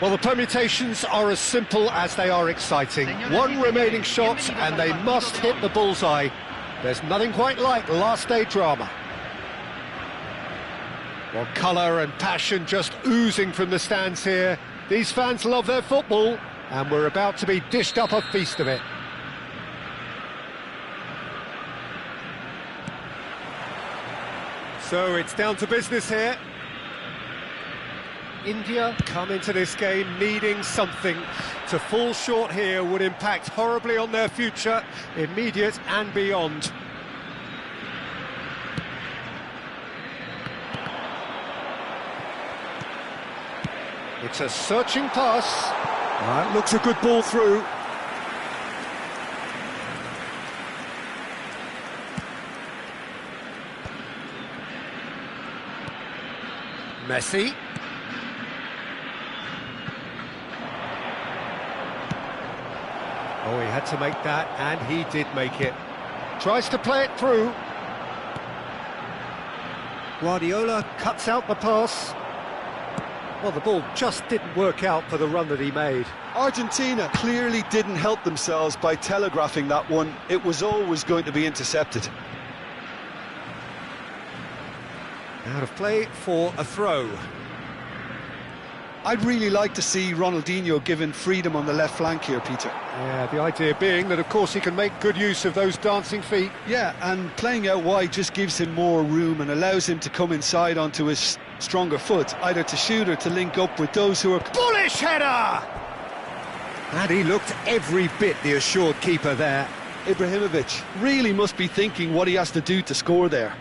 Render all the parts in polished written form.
Well, the permutations are as simple as they are exciting. One remaining shot and they must hit the bullseye. There's nothing quite like last-day drama. Well, colour and passion just oozing from the stands here. These fans love their football, and we're about to be dished up a feast of it. So it's down to business here. India come into this game needing something. To fall short here would impact horribly on their future, immediate and beyond. It's a searching pass. Looks a good ball through. Messi. Oh, he had to make that, and he did make it. Tries to play it through. Guardiola cuts out the pass. Well, the ball just didn't work out for the run that he made. Argentina clearly didn't help themselves by telegraphing that one. It was always going to be intercepted. Out of play for a throw. I'd really like to see Ronaldinho given freedom on the left flank here, Peter. Yeah, the idea being that, of course, he can make good use of those dancing feet. Yeah, and playing out wide just gives him more room and allows him to come inside onto his stronger foot, either to shoot or to link up with those who are... Bullish header! And he looked every bit the assured keeper there. Ibrahimovic really must be thinking what he has to do to score there.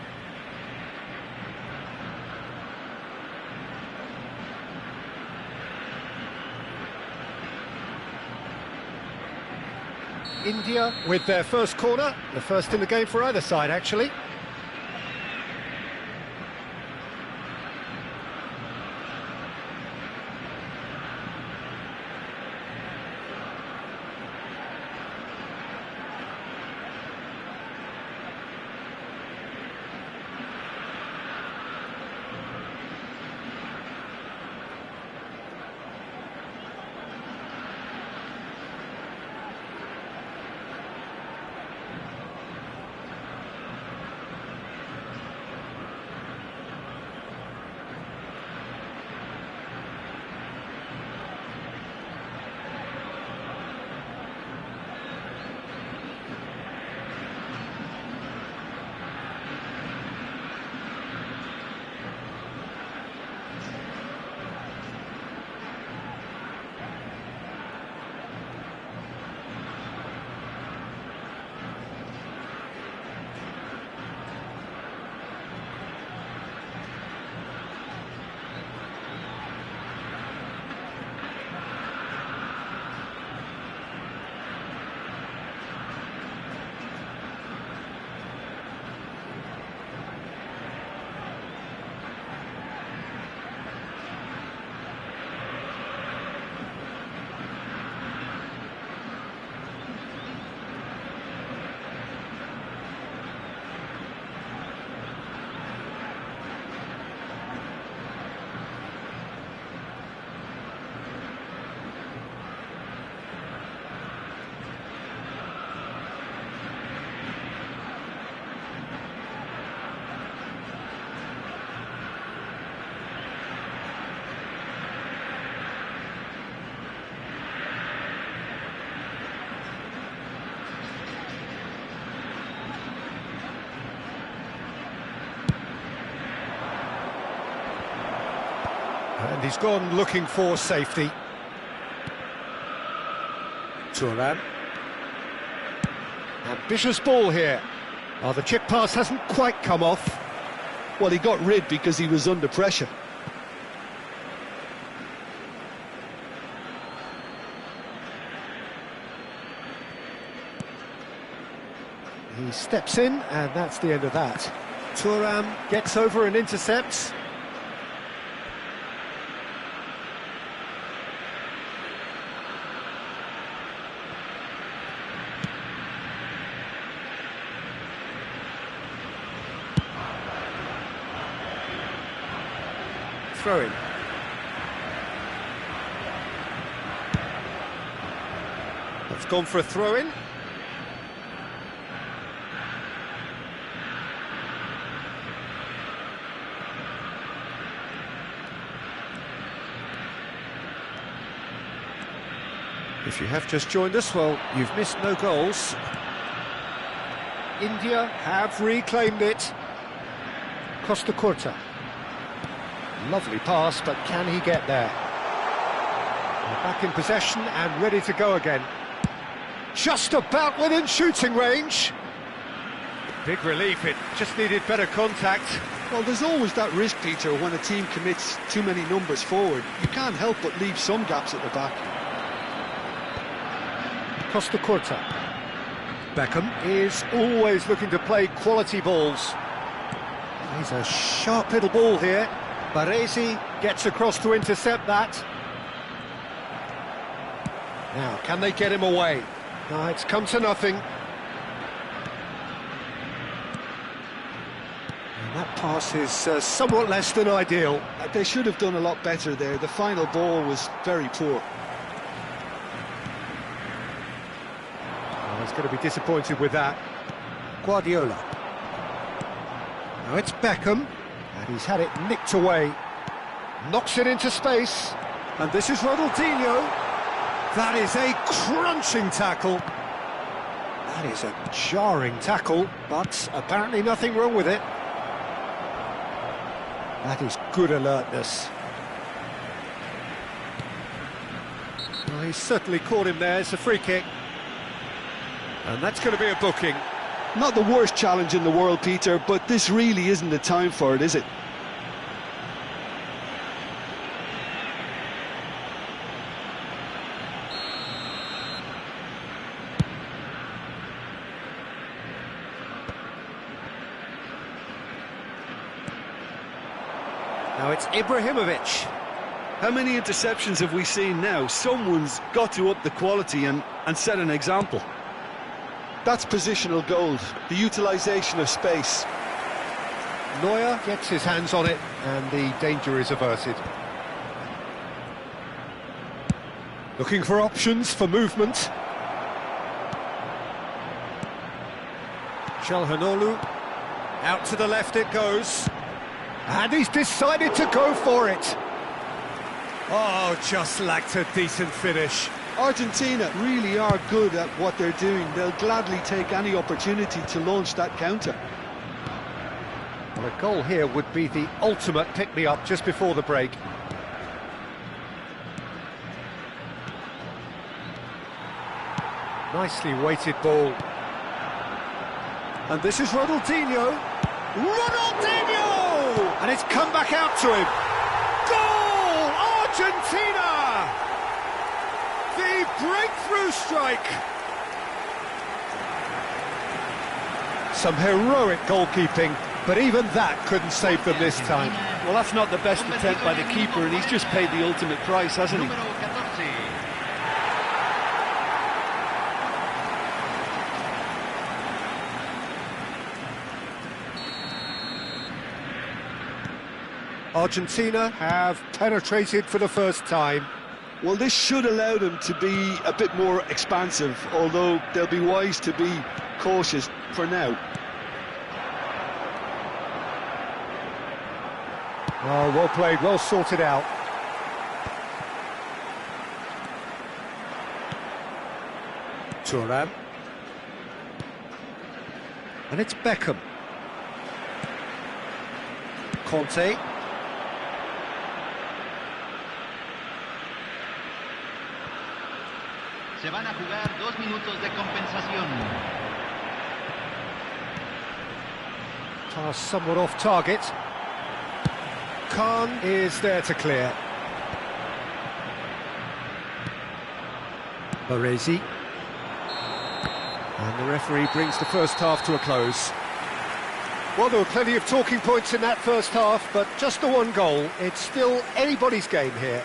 India with their first corner, the first in the game for either side, actually. And he's gone looking for safety. Thuram. Ambitious ball here. Oh, the chip pass hasn't quite come off. Well, he got rid because he was under pressure. He steps in, and that's the end of that. Thuram gets over and intercepts. Throw in. They've gone for a throw-in. If you have just joined us, well, you've missed no goals. India have reclaimed it. Costa Curta. Lovely pass, but can he get there? They're back in possession and ready to go again. Just about within shooting range. Big relief, it just needed better contact. Well, there's always that risk, Peter, when a team commits too many numbers forward. You can't help but leave some gaps at the back. Costa Curta. Beckham is always looking to play quality balls. He's a sharp little ball here. Baresi gets across to intercept that. Now, can they get him away? No, it's come to nothing. And that pass is somewhat less than ideal. They should have done a lot better there. The final ball was very poor. Oh, he's going to be disappointed with that. Guardiola. Now it's Beckham, and he's had it nicked away. Knocks it into space, and this is Ronaldinho. That is a crunching tackle. That is a jarring tackle, but apparently nothing wrong with it. That is good alertness. Well, he's certainly caught him there. It's a free kick. And that's going to be a booking. Not the worst challenge in the world, Peter, but this really isn't the time for it, is it? Now it's Ibrahimovic. How many interceptions have we seen now? Someone's got to up the quality and set an example. That's positional gold, the utilisation of space. Neuer gets his hands on it, and the danger is averted. Looking for options for movement. Çalhanoğlu, out to the left it goes. And he's decided to go for it. Oh, just lacked a decent finish. Argentina really are good at what they're doing. They'll gladly take any opportunity to launch that counter. Well, a goal here would be the ultimate pick-me-up just before the break. Nicely weighted ball. And this is Ronaldinho. Ronaldinho! And it's come back out to him. Goal! Argentina! The breakthrough strike. Some heroic goalkeeping, but even that couldn't save them this time. Well, that's not the best attempt by the keeper, and he's just paid the ultimate price, hasn't he? Argentina have penetrated for the first time. Well, this should allow them to be a bit more expansive, although they'll be wise to be cautious for now. Oh, well played, well sorted out. Thuram. And it's Beckham. Conte. Se van a jugar 2 minutos de compensación. Pass somewhat off target. Khan is there to clear. Baresi. And the referee brings the first half to a close. Well, there were plenty of talking points in that first half, but just the one goal. It's still anybody's game here.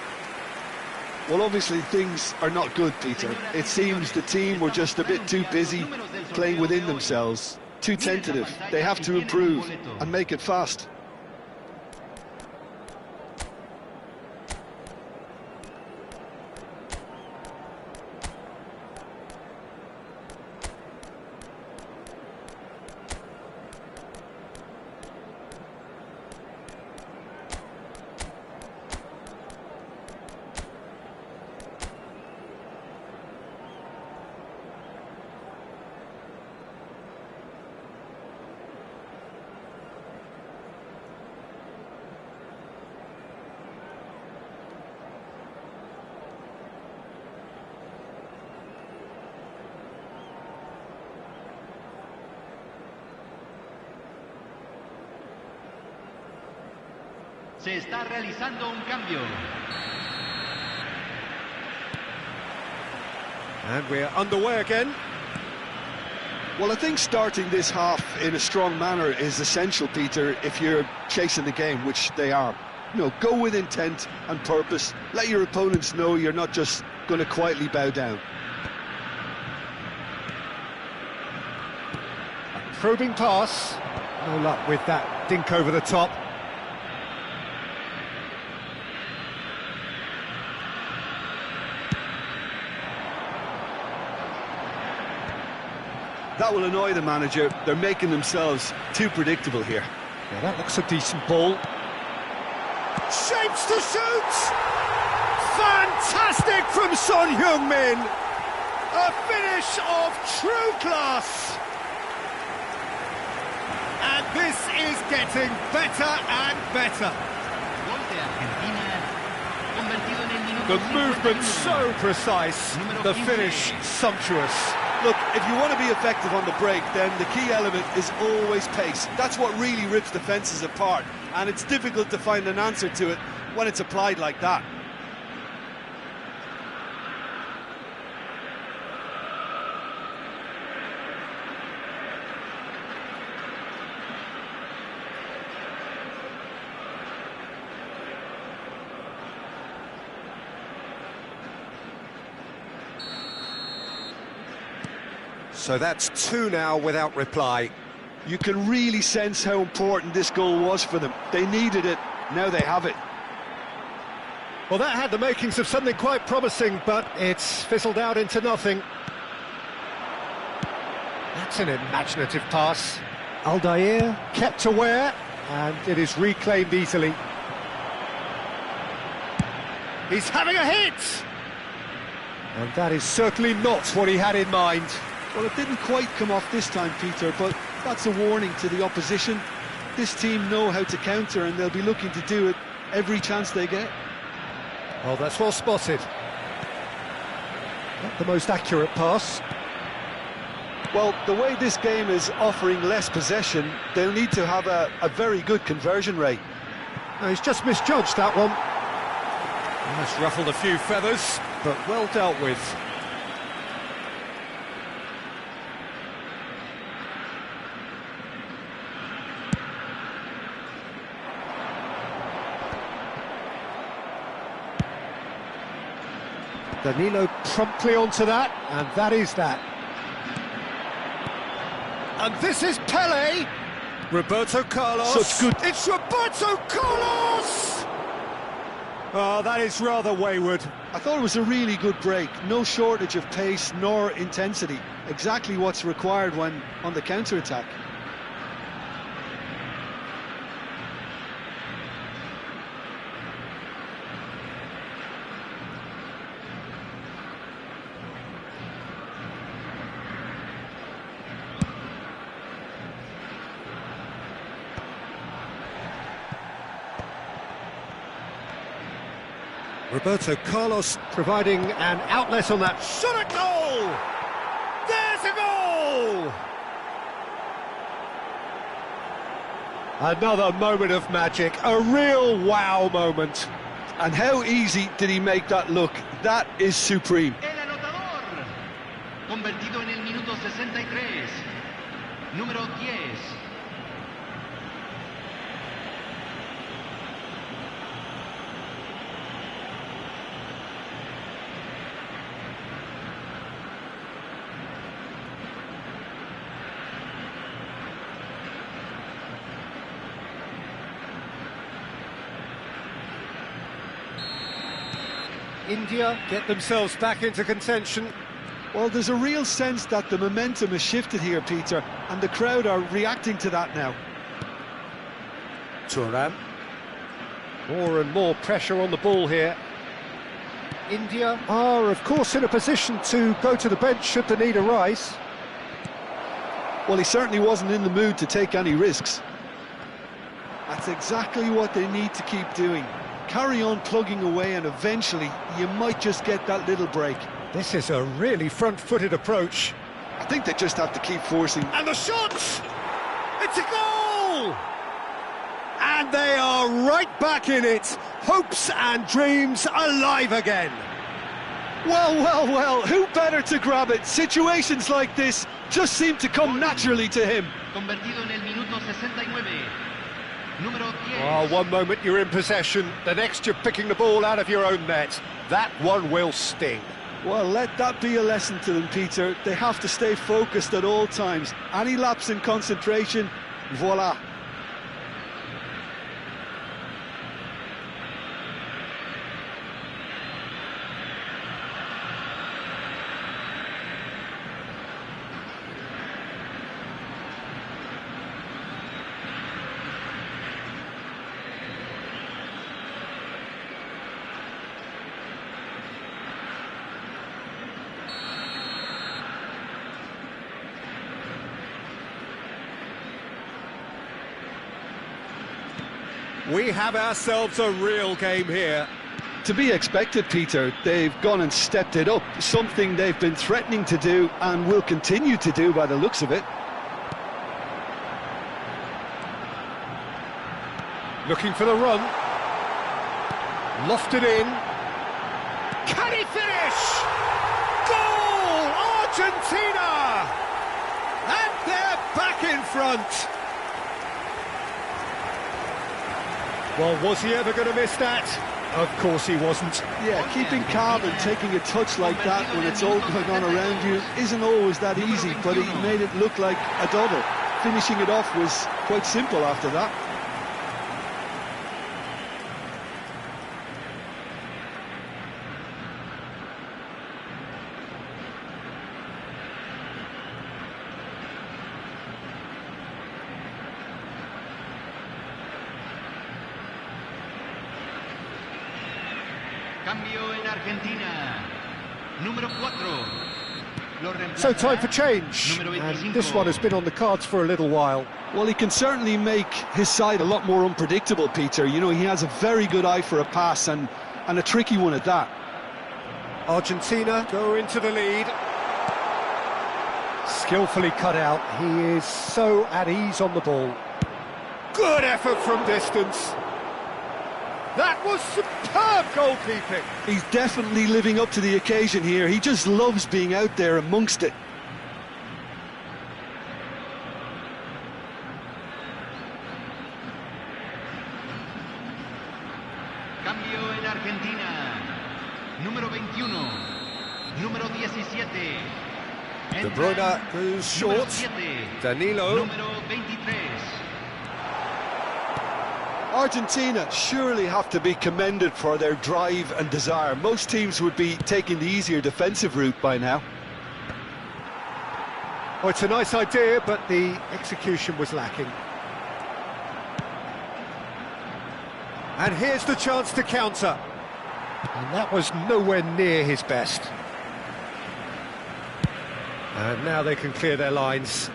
Well, obviously things are not good, Peter. It seems the team were just a bit too busy playing within themselves, too tentative. They have to improve and make it fast. Se está realizando un cambio. And we're underway again. Well, I think starting this half in a strong manner is essential, Peter, if you're chasing the game, which they are. You know, go with intent and purpose. Let your opponents know you're not just going to quietly bow down. A probing pass. No luck with that dink over the top. That will annoy the manager. They're making themselves too predictable here. Yeah, that looks a decent ball. Shapes to shoot! Fantastic from Son Heung-min! A finish of true class! And this is getting better and better. Gol de Argentina, convertido en el minuto The movement 51. so precise, the finish sumptuous. Look, if you want to be effective on the break, then the key element is always pace. That's what really rips defences apart, and it's difficult to find an answer to it when it's applied like that. So that's two now without reply. You can really sense how important this goal was for them. They needed it, now they have it. Well, that had the makings of something quite promising, but it's fizzled out into nothing. That's an imaginative pass. Aldair kept aware, and it is reclaimed easily. He's having a hit! And that is certainly not what he had in mind. Well, it didn't quite come off this time, Peter, but that's a warning to the opposition. This team know how to counter, and they'll be looking to do it every chance they get. Well, that's well spotted. Not the most accurate pass. Well, the way this game is offering less possession, they'll need to have a very good conversion rate. No, he's just misjudged that one. That's ruffled a few feathers, but well dealt with. Danilo promptly onto that, and that is that. And this is Pele. Roberto Carlos. Such good... It's Roberto Carlos! Oh, that is rather wayward. I thought it was a really good break. No shortage of pace nor intensity. Exactly what's required when on the counter-attack. Roberto Carlos providing an outlet on that shot at goal! There's a goal! Another moment of magic, a real wow moment. And how easy did he make that look? That is supreme. El anotador, convertido en el minuto 63, número 10. India get themselves back into contention. Well, there's a real sense that the momentum has shifted here, Peter, and the crowd are reacting to that now. Thuram. More and more pressure on the ball here. India are, of course, in a position to go to the bench should the need arise. Well, he certainly wasn't in the mood to take any risks. That's exactly what they need to keep doing. Carry on plugging away, and eventually you might just get that little break. This is a really front-footed approach. I think they just have to keep forcing. And the shot! It's a goal! And they are right back in it. Hopes and dreams alive again. Well, well, well, who better to grab it? Situations like this just seem to come naturally to him. Convertido en el minuto 69. Número 10. Oh, one moment you're in possession, the next you're picking the ball out of your own net. That one will sting. Well, let that be a lesson to them, Peter. They have to stay focused at all times. Any lapse in concentration, voila. We have ourselves a real game here. To be expected, Peter. They've gone and stepped it up, something they've been threatening to do and will continue to do by the looks of it. Looking for the run. Lofted in. Can he finish? Goal! Argentina! And they're back in front. Well, was he ever going to miss that? Of course he wasn't. Yeah, keeping calm and taking a touch like that when it's all going on around you isn't always that easy, but he made it look like a double. Finishing it off was quite simple after that. Cambio en Argentina. Número 4. So time for change, and this one has been on the cards for a little while. Well, he can certainly make his side a lot more unpredictable, Peter. You know, he has a very good eye for a pass and a tricky one at that. Argentina go into the lead. Skillfully cut out. He is so at ease on the ball. Good effort from distance. That was superb goalkeeping. He's definitely living up to the occasion here. He just loves being out there amongst it. Cambio en Argentina. Número 21. Número 17. De Bruyne goes short. 7. Danilo. Número 23. Argentina surely have to be commended for their drive and desire. Most teams would be taking the easier defensive route by now. Oh, it's a nice idea, but the execution was lacking. And here's the chance to counter. And that was nowhere near his best. And now they can clear their lines.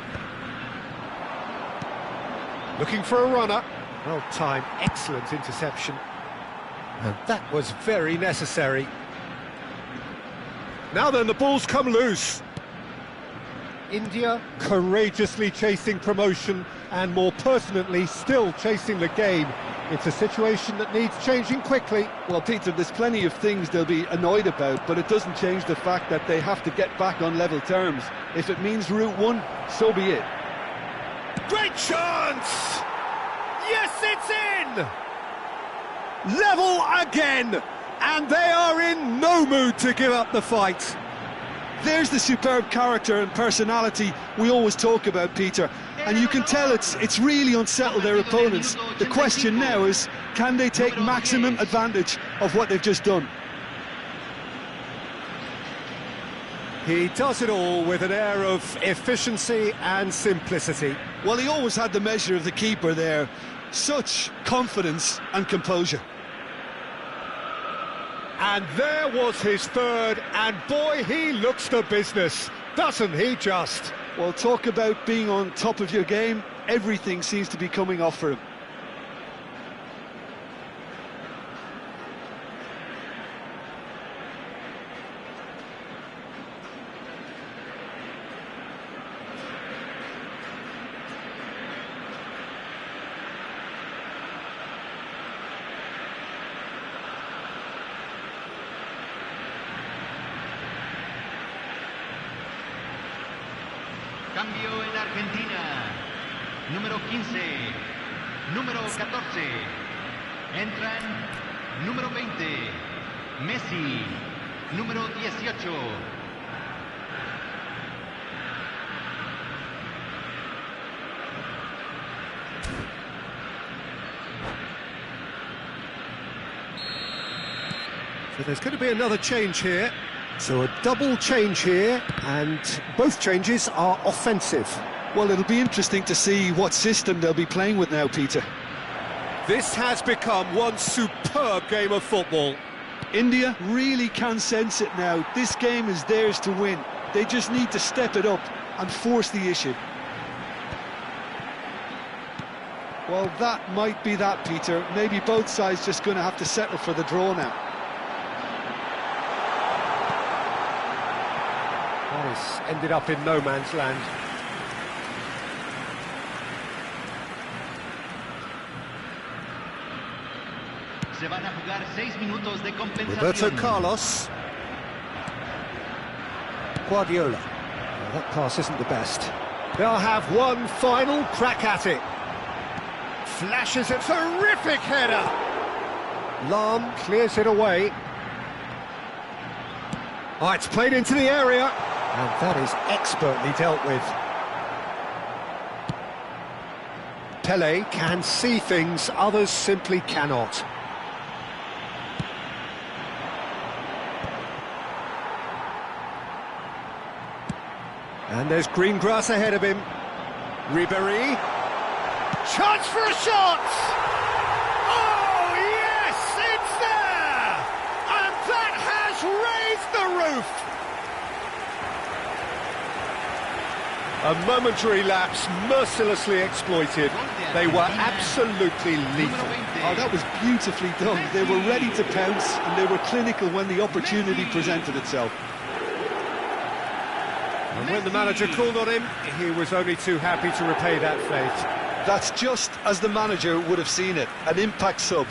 Looking for a runner. Well timed, excellent interception. And that was very necessary. Now then, the ball's come loose. India courageously chasing promotion and more pertinently still chasing the game. It's a situation that needs changing quickly. Well, Peter, there's plenty of things they'll be annoyed about, but it doesn't change the fact that they have to get back on level terms. If it means route one, so be it. Great chance! Yes, it's in! Level again! And they are in no mood to give up the fight. There's the superb character and personality we always talk about, Peter. And you can tell it's really unsettled their opponents. The question now is, can they take maximum advantage of what they've just done? He does it all with an air of efficiency and simplicity. Well, he always had the measure of the keeper there. Such confidence and composure. And there was his third, and boy, he looks the business, doesn't he just? Well, talk about being on top of your game. Everything seems to be coming off for him. Cambio en Argentina. Número 15. Número 14. Entran número 20. Messi. Número 18. So there's going to be another change here. So a double change here, and both changes are offensive. Well, it'll be interesting to see what system they'll be playing with now, Peter. This has become one superb game of football. India really can sense it now. This game is theirs to win. They just need to step it up and force the issue. Well, that might be that, Peter. Maybe both sides just going to have to settle for the draw now. This ended up in no man's land. Se van a jugar 6 minutos de compensación. Roberto Carlos. Guardiola. Well, that pass isn't the best. They'll have one final crack at it. Flashes a terrific header. Lahm clears it away. Oh, it's played into the area, and that is expertly dealt with. Pele can see things others simply cannot. And there's green grass ahead of him. Ribéry. Chance for a shot! Oh, yes, it's there! And that has raised the roof! A momentary lapse, mercilessly exploited. They were absolutely lethal. Oh, that was beautifully done. They were ready to pounce, and they were clinical when the opportunity presented itself. And when the manager called on him, he was only too happy to repay that faith. That's just as the manager would have seen it, an impact sub.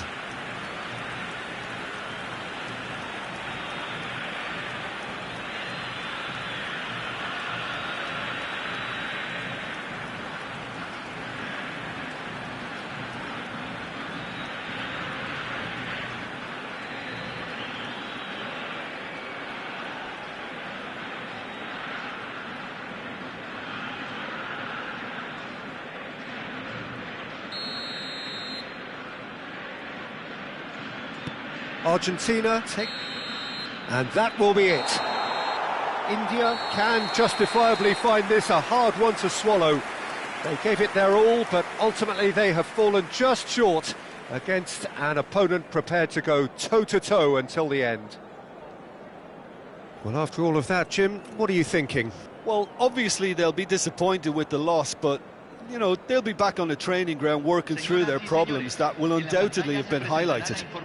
Argentina take, and that will be it. India can justifiably find this a hard one to swallow. They gave it their all, but ultimately they have fallen just short against an opponent prepared to go toe-to-toe until the end. Well, after all of that, Jim, what are you thinking? Well, obviously they'll be disappointed with the loss, but you know, they'll be back on the training ground working through their problems that will undoubtedly have been highlighted. Well,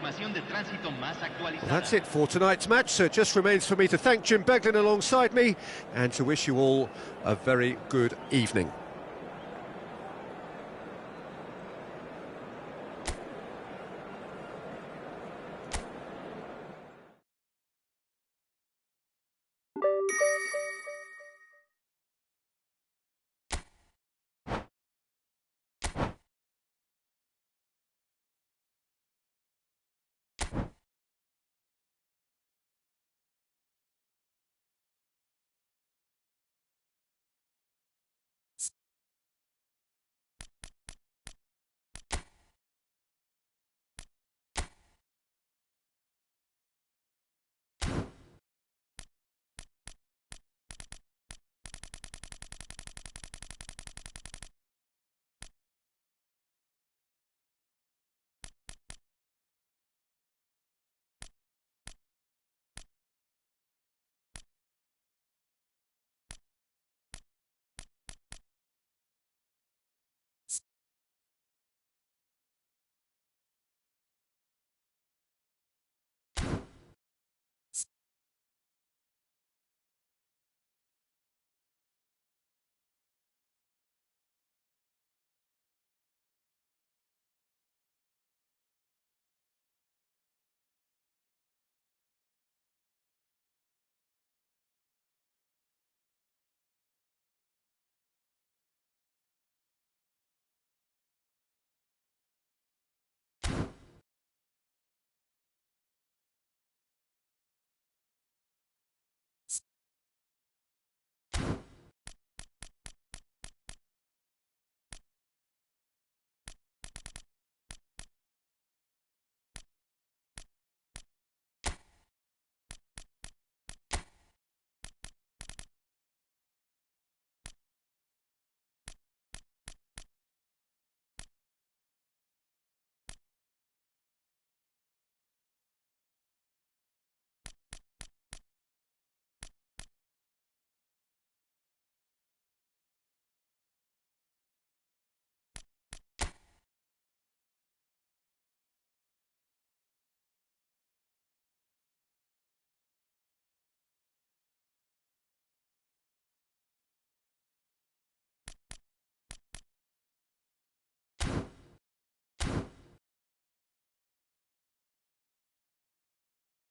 that's it for tonight's match, so it just remains for me to thank Jim Beglin alongside me and to wish you all a very good evening.